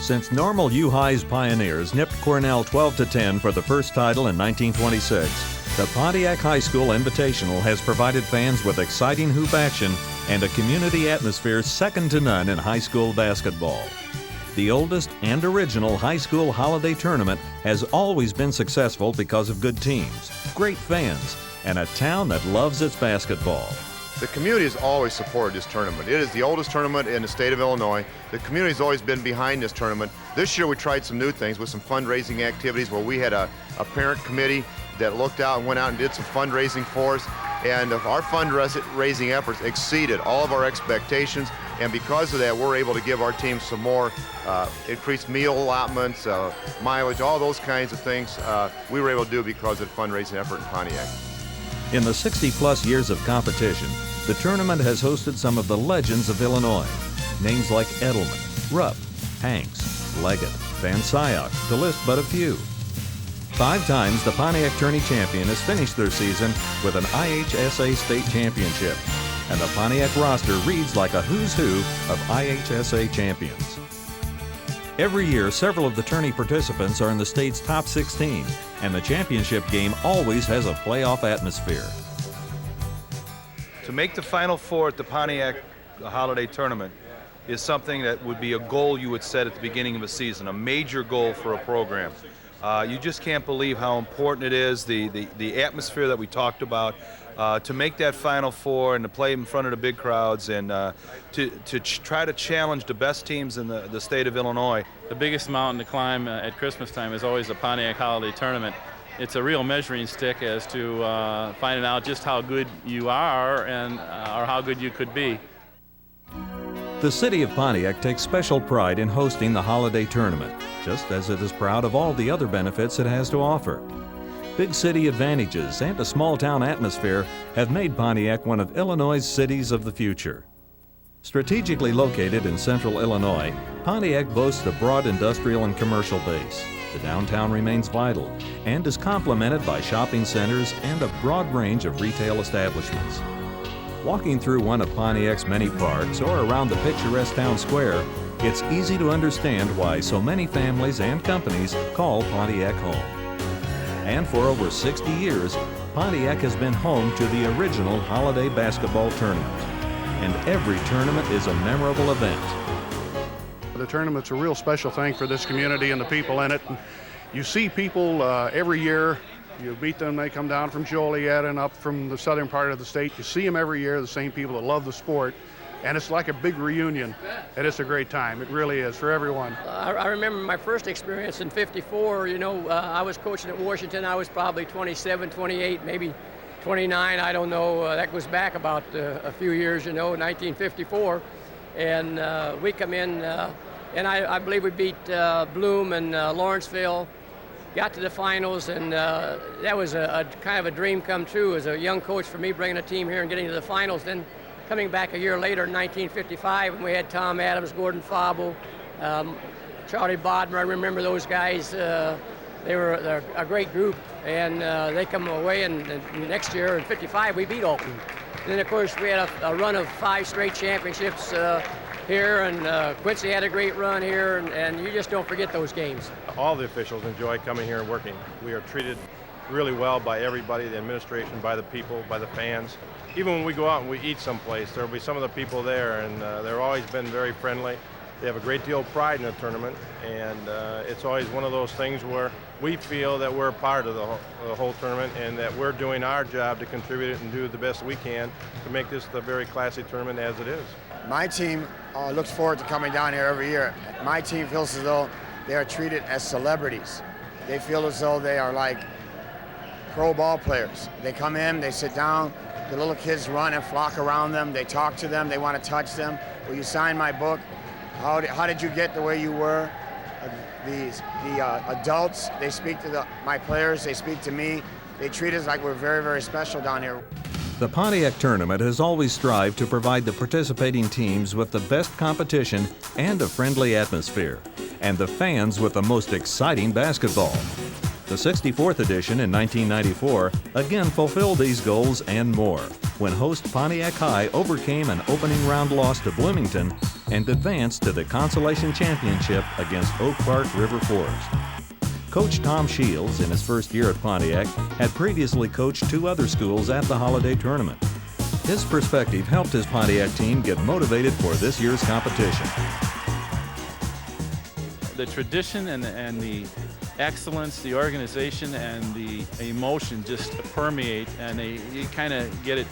Since Normal U High's Pioneers nipped Cornell 12-10 for the first title in 1926, the Pontiac High School Invitational has provided fans with exciting hoop action and a community atmosphere second to none in high school basketball. The oldest and original high school holiday tournament has always been successful because of good teams, great fans, and a town that loves its basketball. The community has always supported this tournament. It is the oldest tournament in the state of Illinois. The community has always been behind this tournament. This year we tried some new things with some fundraising activities where we had a parent committee that looked out and went out and did some fundraising for us. And our fundraising efforts exceeded all of our expectations. And because of that, we're able to give our team some more increased meal allotments, mileage, all those kinds of things we were able to do because of the fundraising effort in Pontiac. In the 60-plus years of competition, the tournament has hosted some of the legends of Illinois. Names like Edelman, Rupp, Hanks, Leggett, Van Sciok, to list but a few. 5 times the Pontiac Tourney champion has finished their season with an IHSA state championship, and the Pontiac roster reads like a who's who of IHSA champions. Every year, several of the tourney participants are in the state's top 16, and the championship game always has a playoff atmosphere. To make the Final Four at the Pontiac Holiday Tournament is something that would be a goal you would set at the beginning of a season, a major goal for a program. You just can't believe how important it is, the atmosphere that we talked about, to make that Final Four and to play in front of the big crowds and to try to challenge the best teams in the state of Illinois. The biggest mountain to climb at Christmas time is always the Pontiac Holiday Tournament. It's a real measuring stick as to finding out just how good you are and or how good you could be. The city of Pontiac takes special pride in hosting the holiday tournament, just as it is proud of all the other benefits it has to offer. Big city advantages and a small-town atmosphere have made Pontiac one of Illinois' cities of the future. Strategically located in central Illinois, Pontiac boasts a broad industrial and commercial base. The downtown remains vital and is complemented by shopping centers and a broad range of retail establishments. Walking through one of Pontiac's many parks or around the picturesque town square, it's easy to understand why so many families and companies call Pontiac home. And for over 60 years, Pontiac has been home to the original holiday basketball tournament. And every tournament is a memorable event. The tournament's a real special thing for this community and the people in it. You see people every year. You meet them, they come down from Joliet and up from the southern part of the state. You see them every year, the same people that love the sport. And it's like a big reunion, and it's a great time. It really is for everyone. I remember my first experience in '54. I was coaching at Washington. I was probably 27, 28, maybe 29. I don't know. That goes back about a few years, 1954. And we come in, and I believe we beat Bloom and Lawrenceville. Got to the finals, and that was a kind of a dream come true as a young coach for me, bringing a team here and getting to the finals. Then coming back a year later in 1955, and we had Tom Adams, Gordon Fauble, Charlie Bodmer. I remember those guys. They're a great group, and they come away, and next year in '55 we beat Alton. And then of course we had a run of 5 straight championships here, and Quincy had a great run here, and you just don't forget those games. All the officials enjoy coming here and working. We are treated really well by everybody, the administration, by the people, by the fans. Even when we go out and we eat someplace, there will be some of the people there, and they've always been very friendly. They have a great deal of pride in the tournament, and it's always one of those things where we feel that we're a part of the whole tournament and that we're doing our job to contribute and do the best we can to make this the very classy tournament as it is. My team looks forward to coming down here every year. My team feels as though they are treated as celebrities. They feel as though they are like pro ball players. They come in, they sit down, the little kids run and flock around them, they talk to them, they want to touch them. Will you sign my book? How did you get the way you were? The adults, they speak to my players, they speak to me. They treat us like we're very, very special down here. The Pontiac Tournament has always strived to provide the participating teams with the best competition and a friendly atmosphere, and the fans with the most exciting basketball. The 64th edition in 1994 again fulfilled these goals and more when host Pontiac High overcame an opening round loss to Bloomington and advanced to the consolation championship against Oak Park River Forest. Coach Tom Shields, in his first year at Pontiac, had previously coached 2 other schools at the holiday tournament. His perspective helped his Pontiac team get motivated for this year's competition. The tradition and the excellence, the organization, and the emotion just permeate, and you kind of get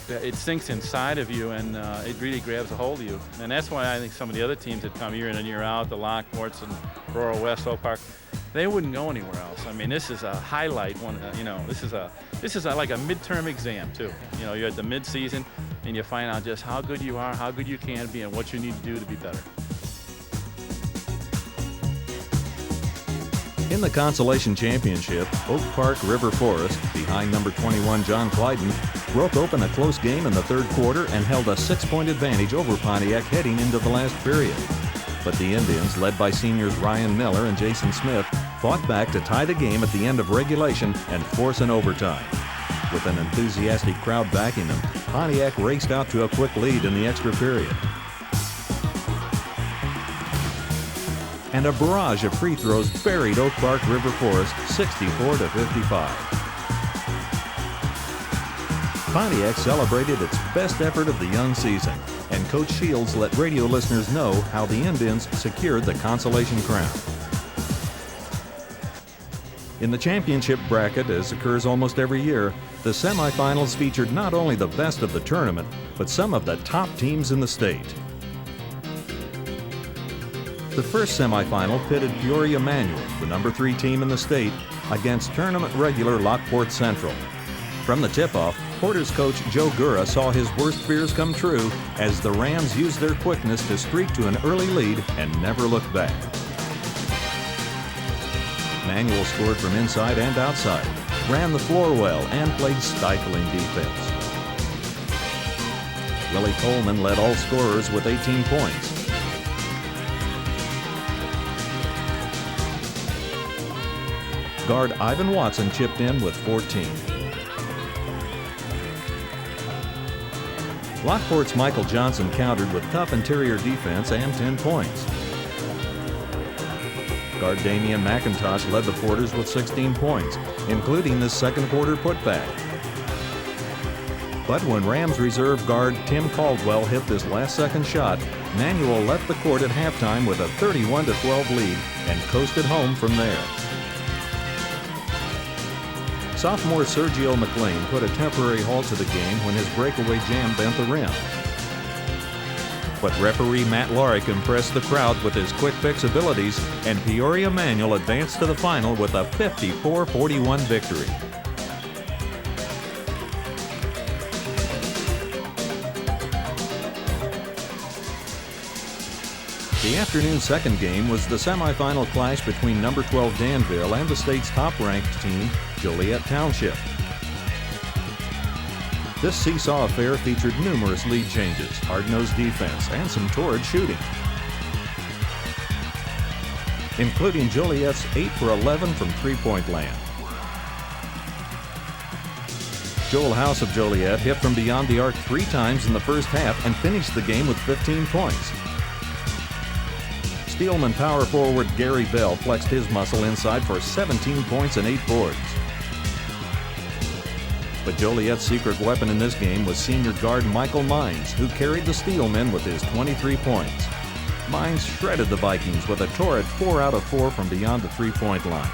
it sinks inside of you, and it really grabs a hold of you. And that's why I think some of the other teams that come year in and year out, the Lockports and Rural West, Oak Park, they wouldn't go anywhere else. I mean, this is a highlight one. This is like a midterm exam too. You're at the mid-season, and you find out just how good you are, how good you can be, and what you need to do to be better. In the consolation championship, Oak Park River Forest, behind number 21 John Clyden, broke open a close game in the 3rd quarter and held a 6-point advantage over Pontiac heading into the last period. But the Indians, led by seniors Ryan Miller and Jason Smith, fought back to tie the game at the end of regulation and force an overtime. With an enthusiastic crowd backing them, Pontiac raced out to a quick lead in the extra period. And a barrage of free throws buried Oak Park River Forest 64-55. Pontiac celebrated its best effort of the young season, and Coach Shields let radio listeners know how the Indians secured the consolation crown. In the championship bracket, as occurs almost every year, the semifinals featured not only the best of the tournament, but some of the top teams in the state. The first semifinal pitted Peoria Manual, the number 3 team in the state, against tournament regular Lockport Central. From the tip-off, Porter's coach Joe Gura saw his worst fears come true as the Rams used their quickness to streak to an early lead and never looked back. Manual scored from inside and outside, ran the floor well, and played stifling defense. Willie Coleman led all scorers with 18 points. Guard Ivan Watson chipped in with 14. Lockport's Michael Johnson countered with tough interior defense and 10 points. Guard Damian McIntosh led the Porters with 16 points, including the 2nd quarter putback. But when Rams reserve guard Tim Caldwell hit this last-second shot, Manual left the court at halftime with a 31-12 lead and coasted home from there. Sophomore Sergio McLean put a temporary halt to the game when his breakaway jam bent the rim. But referee Matt Lorick impressed the crowd with his quick-fix abilities, and Peoria Manual advanced to the final with a 54-41 victory. The afternoon second game was the semifinal clash between number 12 Danville and the state's top-ranked team, Joliet Township. This seesaw affair featured numerous lead changes, hard-nosed defense, and some torrid shooting, including Joliet's 8 for 11 from three-point land. Joel House of Joliet hit from beyond the arc 3 times in the first half and finished the game with 15 points. Steelman power forward Gary Bell flexed his muscle inside for 17 points and 8 boards. But Joliet's secret weapon in this game was senior guard Michael Mines, who carried the Steelmen with his 23 points. Mines shredded the Vikings with a torrid 4 out of 4 from beyond the 3-point line.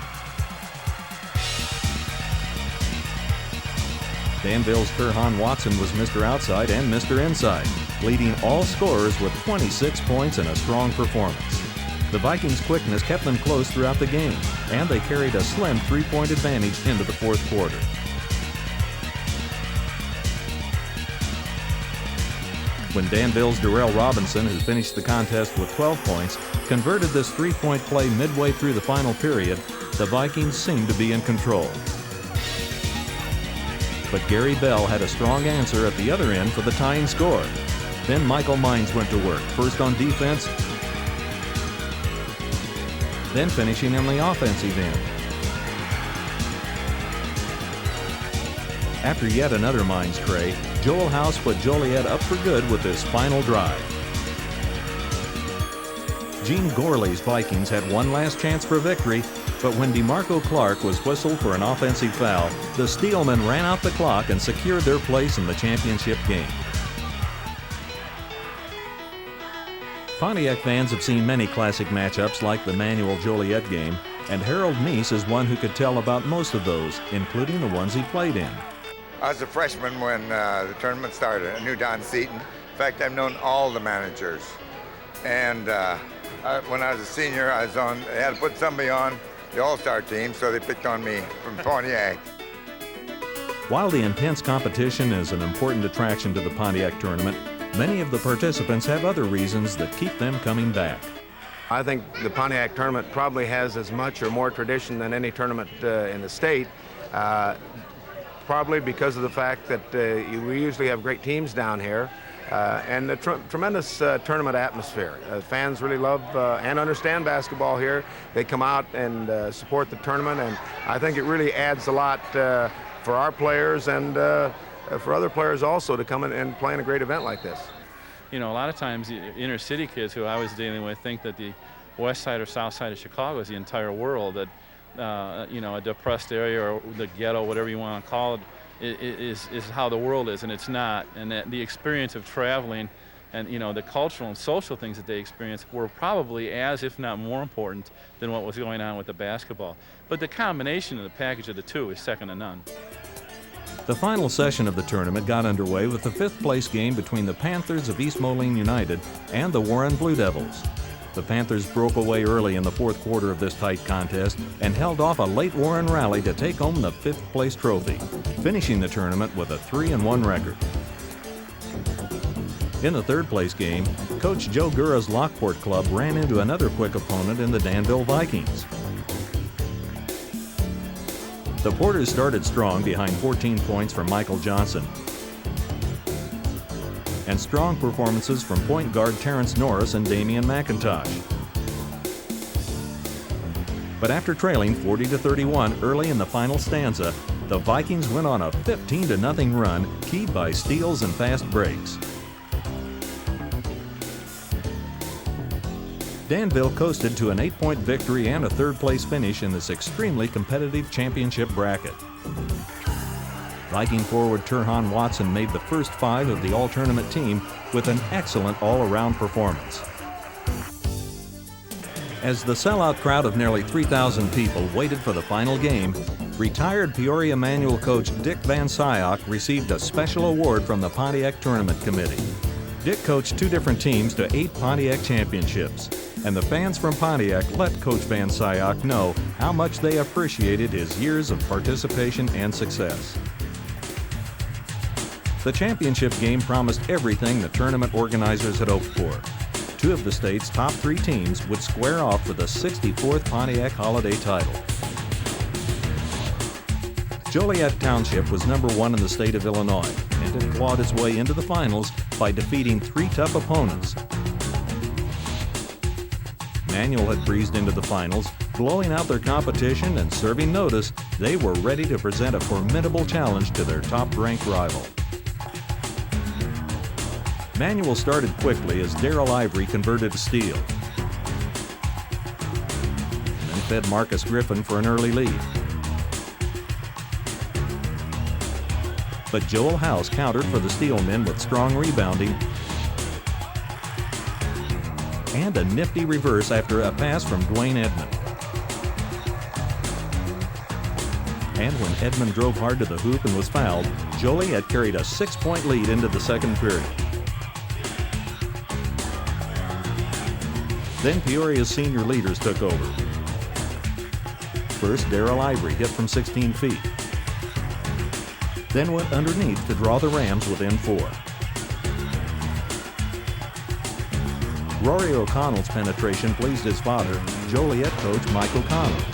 Danville's Turhan Watson was Mr. Outside and Mr. Inside, leading all scorers with 26 points and a strong performance. The Vikings' quickness kept them close throughout the game, and they carried a slim 3-point advantage into the 4th quarter. When Danville's Darrell Robinson, who finished the contest with 12 points, converted this 3-point play midway through the final period, the Vikings seemed to be in control. But Gary Bell had a strong answer at the other end for the tying score. Then Michael Mines went to work, first on defense, then finishing on the offensive end. After yet another Mines tray, Joel House put Joliet up for good with his final drive. Gene Gorley's Vikings had one last chance for victory, but when DeMarco Clark was whistled for an offensive foul, the Steelmen ran out the clock and secured their place in the championship game. Pontiac fans have seen many classic matchups like the Manual-Joliet game, and Harold Meese is one who could tell about most of those, including the ones he played in. I was a freshman when the tournament started. I knew Don Seaton. In fact, I've known all the managers. And when I was a senior, they had to put somebody on the All-Star team, so they picked on me from Pontiac. While the intense competition is an important attraction to the Pontiac tournament, many of the participants have other reasons that keep them coming back. I think the Pontiac tournament probably has as much or more tradition than any tournament in the state, probably because of the fact that we usually have great teams down here, and the tremendous tournament atmosphere. Fans really love and understand basketball here. They come out and support the tournament, and I think it really adds a lot for our players and for other players also to come in and play in a great event like this. You know, a lot of times the inner city kids who I was dealing with think that the west side or south side of Chicago is the entire world, that you know, a depressed area or the ghetto, whatever you want to call it, is how the world is, and it's not. And that the experience of traveling and, you know, the cultural and social things that they experienced were probably as, if not more important than what was going on with the basketball. But the combination of the package of the two is second to none. The final session of the tournament got underway with the fifth-place game between the Panthers of East Moline United and the Warren Blue Devils. The Panthers broke away early in the fourth quarter of this tight contest and held off a late Warren rally to take home the fifth-place trophy, finishing the tournament with a 3-1 record. In the third-place game, Coach Joe Gura's Lockport Club ran into another quick opponent in the Danville Vikings. The Porters started strong behind 14 points from Michael Johnson, and strong performances from point guard Terrence Norris and Damian McIntosh. But after trailing 40-31 early in the final stanza, the Vikings went on a 15-0 run, keyed by steals and fast breaks. Danville coasted to an 8-point victory and a third-place finish in this extremely competitive championship bracket. Viking forward Turhan Watson made the first 5 of the all-tournament team with an excellent all-around performance. As the sellout crowd of nearly 3,000 people waited for the final game, retired Peoria Manual coach Dick Van Syock received a special award from the Pontiac Tournament Committee. Dick coached 2 different teams to 8 Pontiac championships, and the fans from Pontiac let Coach Van Syock know how much they appreciated his years of participation and success. The championship game promised everything the tournament organizers had hoped for. 2 of the state's top 3 teams would square off for the 64th Pontiac Holiday title. Joliet Township was number 1 in the state of Illinois and had clawed its way into the finals by defeating 3 tough opponents. Manual had breezed into the finals, blowing out their competition and serving notice they were ready to present a formidable challenge to their top-ranked rival. Manual started quickly as Darrell Ivory converted a steal, and then fed Marcus Griffin for an early lead. But Joel House countered for the Steelmen with strong rebounding and a nifty reverse after a pass from Dwayne Edmond. And when Edmond drove hard to the hoop and was fouled, Joliet carried a 6-point lead into the second period. Then Peoria's senior leaders took over. First, Darrell Ivory hit from 16 feet. Then went underneath to draw the Rams within 4. Rory O'Connell's penetration pleased his father, Joliet coach Mike O'Connell.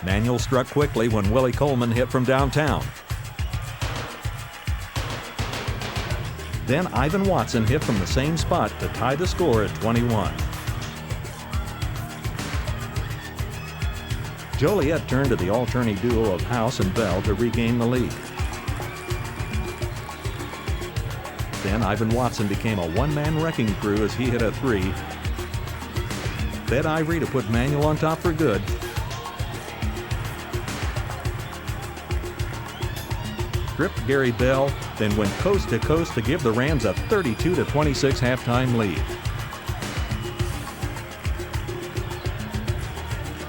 Manual struck quickly when Willie Coleman hit from downtown. Then Ivan Watson hit from the same spot to tie the score at 21. Joliet turned to the alternate duo of House and Bell to regain the lead. Then Ivan Watson became a one-man wrecking crew as he hit a three. Fed Ivory to put Manuel on top for good. Stripped Gary Bell, then went coast to coast to give the Rams a 32-26 halftime lead.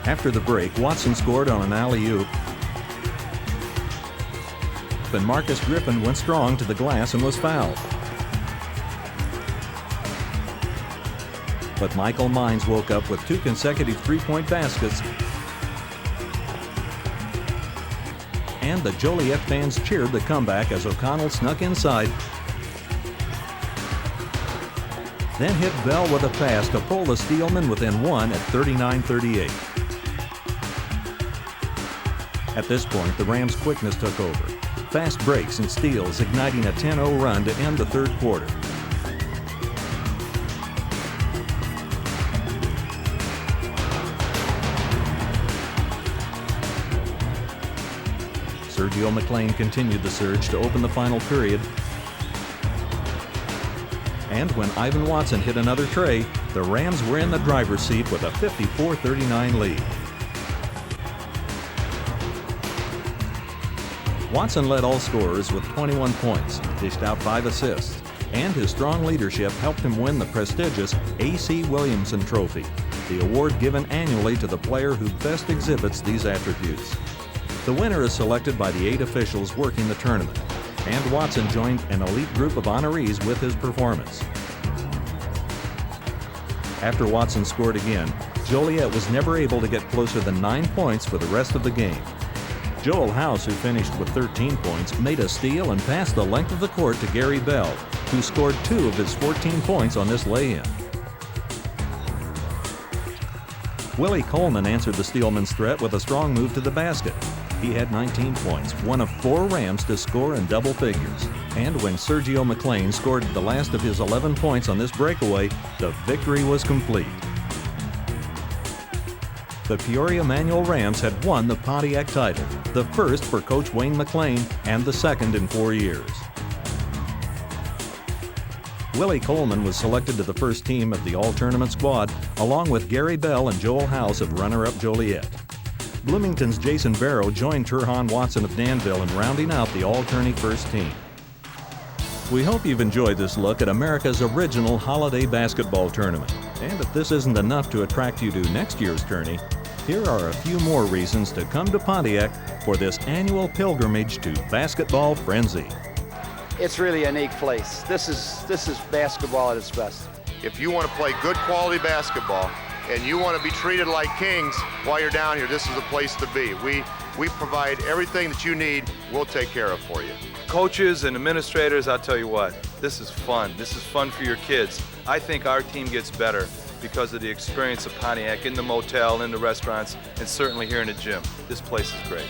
After the break, Watson scored on an alley-oop. And Marcus Griffin went strong to the glass and was fouled. But Michael Mines woke up with 2 consecutive three-point baskets. And the Joliet fans cheered the comeback as O'Connell snuck inside. Then hit Bell with a pass to pull the Steelmen within 1 at 39-38. At this point, the Rams' quickness took over. Fast breaks and steals igniting a 10-0 run to end the third quarter. Sergio McLean continued the surge to open the final period. And when Ivan Watson hit another tray, the Rams were in the driver's seat with a 54-39 lead. Watson led all scorers with 21 points, dished out 5 assists, and his strong leadership helped him win the prestigious A.C. Williamson Trophy, the award given annually to the player who best exhibits these attributes. The winner is selected by the 8 officials working the tournament, and Watson joined an elite group of honorees with his performance. After Watson scored again, Joliet was never able to get closer than 9 points for the rest of the game. Joel House, who finished with 13 points, made a steal and passed the length of the court to Gary Bell, who scored 2 of his 14 points on this lay-in. Willie Coleman answered the Steelmen's threat with a strong move to the basket. He had 19 points, one of 4 Rams to score in double figures. And when Sergio McLean scored the last of his 11 points on this breakaway, the victory was complete. The Peoria Manual Rams had won the Pontiac title, the first for Coach Wayne McLean and the second in 4 years. Willie Coleman was selected to the first team of the all-tournament squad, along with Gary Bell and Joel House of runner-up Joliet. Bloomington's Jason Barrow joined Turhan Watson of Danville in rounding out the all-tourney first team. We hope you've enjoyed this look at America's original holiday basketball tournament. And if this isn't enough to attract you to next year's tourney, here are a few more reasons to come to Pontiac for this annual pilgrimage to basketball frenzy. It's really a unique place. This is basketball at its best. If you want to play good quality basketball and you want to be treated like kings while you're down here, this is the place to be. We provide everything that you need, we'll take care of for you. Coaches and administrators, I'll tell you what, this is fun. This is fun for your kids. I think our team gets better because of the experience of Pontiac in the motel, in the restaurants, and certainly here in the gym. This place is great.